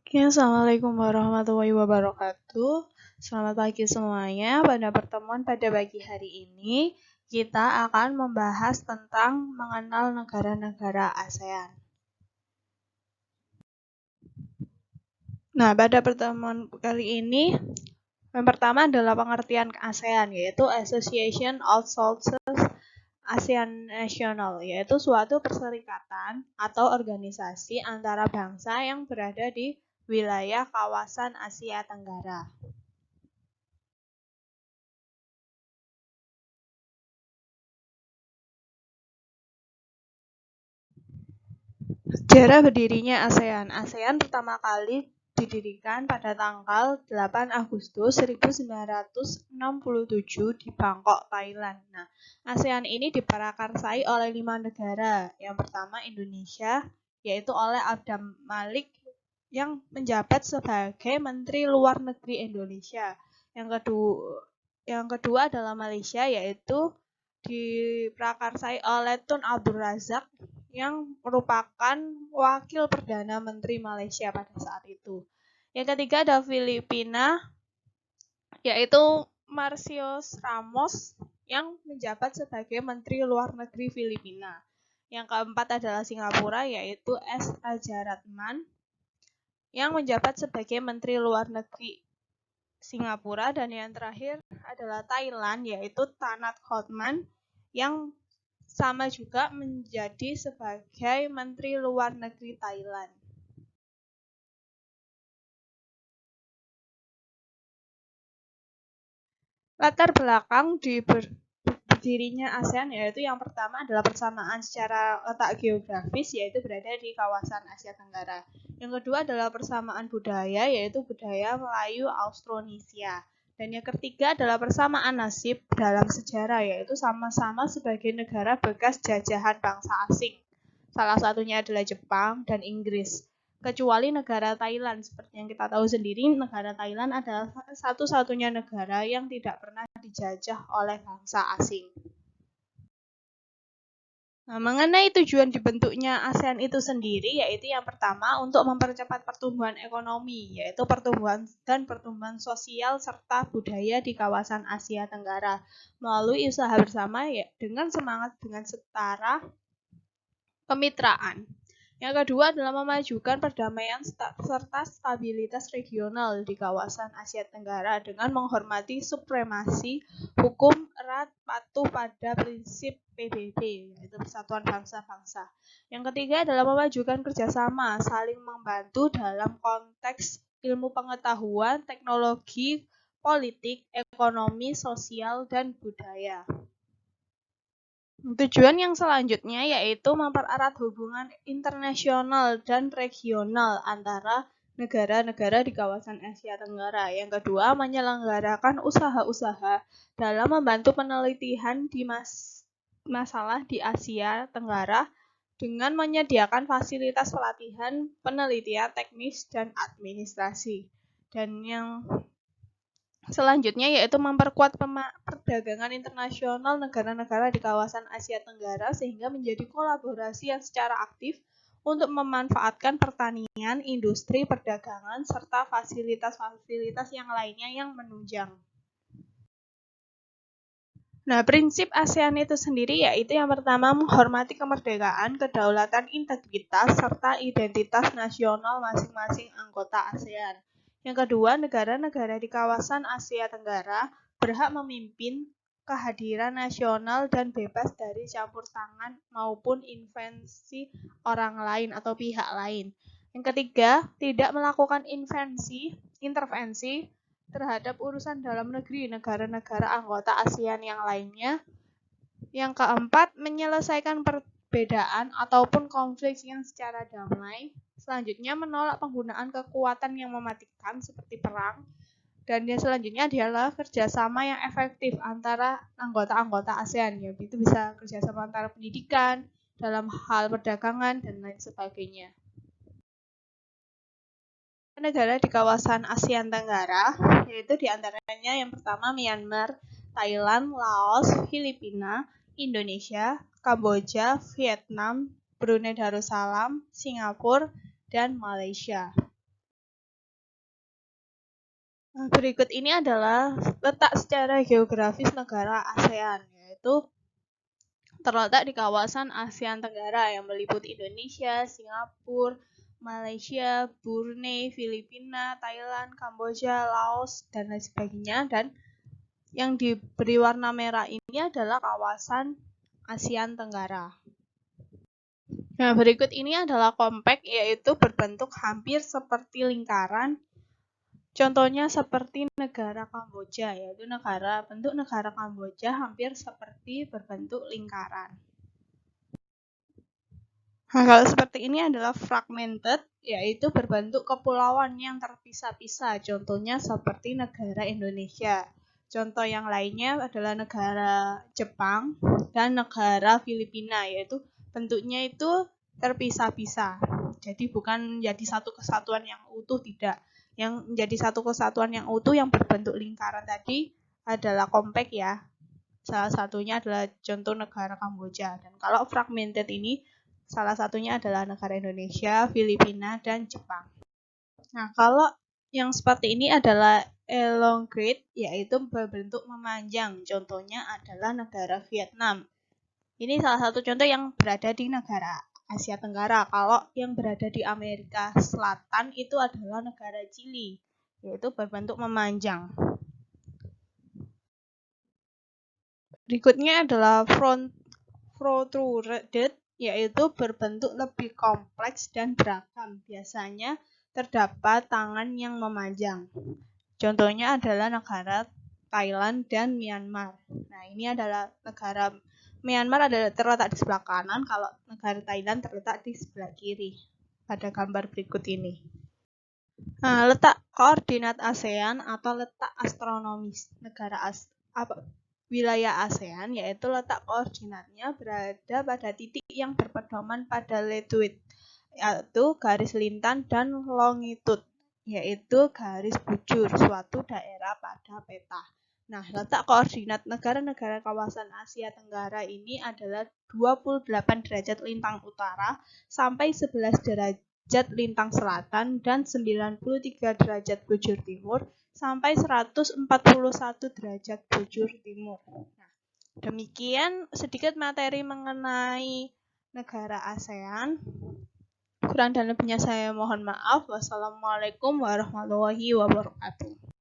Oke, Assalamualaikum warahmatullahi wabarakatuh. Selamat pagi semuanya. Pada pertemuan pada pagi hari ini, kita akan membahas tentang mengenal negara-negara ASEAN. Nah, pada pertemuan kali ini, yang pertama adalah pengertian ASEAN, yaitu Association of Southeast ASEAN National, yaitu suatu perserikatan atau organisasi antara bangsa yang berada di wilayah kawasan Asia Tenggara. Sejarah berdirinya ASEAN. ASEAN pertama kali didirikan pada tanggal 8 Agustus 1967 di Bangkok, Thailand. Nah, ASEAN ini diprakarsai oleh 5 negara. Yang pertama Indonesia, yaitu oleh Adam Malik yang menjabat sebagai Menteri Luar Negeri Indonesia. Yang kedua adalah Malaysia, yaitu diprakarsai oleh Tun Abdul Razak yang merupakan wakil Perdana Menteri Malaysia pada saat itu. Yang ketiga ada Filipina, yaitu Marcios Ramos yang menjabat sebagai Menteri Luar Negeri Filipina. Yang keempat adalah Singapura, yaitu S. Rajaratnam yang menjabat sebagai Menteri Luar Negeri Singapura. Dan yang terakhir adalah Thailand, yaitu Tanat Hotman yang sama juga menjadi sebagai Menteri Luar Negeri Thailand. Latar belakang berdirinya ASEAN yaitu yang pertama adalah persamaan secara letak geografis, yaitu berada di kawasan Asia Tenggara. Yang kedua adalah persamaan budaya, yaitu budaya Melayu Austronesia. Dan yang ketiga adalah persamaan nasib dalam sejarah, yaitu sama-sama sebagai negara bekas jajahan bangsa asing. Salah satunya adalah Jepang dan Inggris. Kecuali negara Thailand, seperti yang kita tahu sendiri, negara Thailand adalah satu-satunya negara yang tidak pernah dijajah oleh bangsa asing. Nah, mengenai tujuan dibentuknya ASEAN itu sendiri, yaitu yang pertama untuk mempercepat pertumbuhan ekonomi, yaitu pertumbuhan sosial serta budaya di kawasan Asia Tenggara melalui usaha bersama dengan semangat dengan setara kemitraan. Yang kedua adalah memajukan perdamaian serta stabilitas regional di kawasan Asia Tenggara dengan menghormati supremasi hukum erat patuh pada prinsip PBB, yaitu Persatuan Bangsa-Bangsa. Yang ketiga adalah memajukan kerjasama, saling membantu dalam konteks ilmu pengetahuan, teknologi, politik, ekonomi, sosial, dan budaya. Tujuan yang selanjutnya yaitu mempererat hubungan internasional dan regional antara negara-negara di kawasan Asia Tenggara. Yang kedua, menyelenggarakan usaha-usaha dalam membantu penelitian di masalah di Asia Tenggara dengan menyediakan fasilitas pelatihan, penelitian teknis, dan administrasi. Dan yang selanjutnya yaitu memperkuat perdagangan internasional negara-negara di kawasan Asia Tenggara sehingga menjadi kolaborasi yang secara aktif untuk memanfaatkan pertanian, industri, perdagangan, serta fasilitas-fasilitas yang lainnya yang menunjang. Nah, prinsip ASEAN itu sendiri yaitu yang pertama menghormati kemerdekaan, kedaulatan, integritas, serta identitas nasional masing-masing anggota ASEAN. Yang kedua, negara-negara di kawasan Asia Tenggara berhak memimpin kehadiran nasional dan bebas dari campur tangan maupun intervensi orang lain atau pihak lain. Yang ketiga, tidak melakukan intervensi terhadap urusan dalam negeri negara-negara anggota ASEAN yang lainnya. Yang keempat, menyelesaikan perbedaan ataupun konflik yang secara damai. Selanjutnya, menolak penggunaan kekuatan yang mematikan seperti perang. Dan yang selanjutnya adalah kerjasama yang efektif antara anggota-anggota ASEAN. Ya, itu bisa kerjasama antara pendidikan, dalam hal perdagangan, dan lain sebagainya. Negara di kawasan Asia Tenggara, yaitu diantaranya yang pertama Myanmar, Thailand, Laos, Filipina, Indonesia, Kamboja, Vietnam, Brunei Darussalam, Singapura, dan Malaysia. Nah, berikut ini adalah letak secara geografis negara ASEAN, yaitu terletak di kawasan ASEAN Tenggara yang meliputi Indonesia, Singapura, Malaysia, Brunei, Filipina, Thailand, Kamboja, Laos, dan lain sebagainya. Dan yang diberi warna merah ini adalah kawasan ASEAN Tenggara. Nah, berikut ini adalah compact, yaitu berbentuk hampir seperti lingkaran. Contohnya seperti negara Kamboja, yaitu bentuk negara Kamboja hampir seperti berbentuk lingkaran. Nah, kalau seperti ini adalah fragmented, yaitu berbentuk kepulauan yang terpisah-pisah. Contohnya seperti negara Indonesia. Contoh yang lainnya adalah negara Jepang dan negara Filipina, yaitu bentuknya itu terpisah-pisah. Jadi bukan menjadi satu kesatuan yang utuh, tidak. Yang menjadi satu kesatuan yang utuh yang berbentuk lingkaran tadi adalah compact ya. Salah satunya adalah contoh negara Kamboja. Dan kalau fragmented ini salah satunya adalah negara Indonesia, Filipina, dan Jepang. Nah, kalau yang seperti ini adalah elongate, yaitu berbentuk memanjang. Contohnya adalah negara Vietnam. Ini salah satu contoh yang berada di negara Asia Tenggara. Kalau yang berada di Amerika Selatan itu adalah negara Chili, yaitu berbentuk memanjang. Berikutnya adalah protruded, yaitu berbentuk lebih kompleks dan beragam. Biasanya terdapat tangan yang memanjang. Contohnya adalah negara Thailand dan Myanmar. Nah, ini adalah negara Myanmar terletak di sebelah kanan, kalau negara Thailand terletak di sebelah kiri pada gambar berikut ini. Nah, letak koordinat ASEAN atau letak astronomis negara wilayah ASEAN, yaitu letak koordinatnya berada pada titik yang berpedoman pada latitude, yaitu garis lintang, dan longitude, yaitu garis bujur suatu daerah pada peta. Nah, letak koordinat negara-negara kawasan Asia Tenggara ini adalah 28 derajat lintang utara sampai 11 derajat lintang selatan dan 93 derajat bujur timur sampai 141 derajat bujur timur. Nah, demikian sedikit materi mengenai negara ASEAN. Kurang dan lebihnya saya mohon maaf. Wassalamualaikum warahmatullahi wabarakatuh.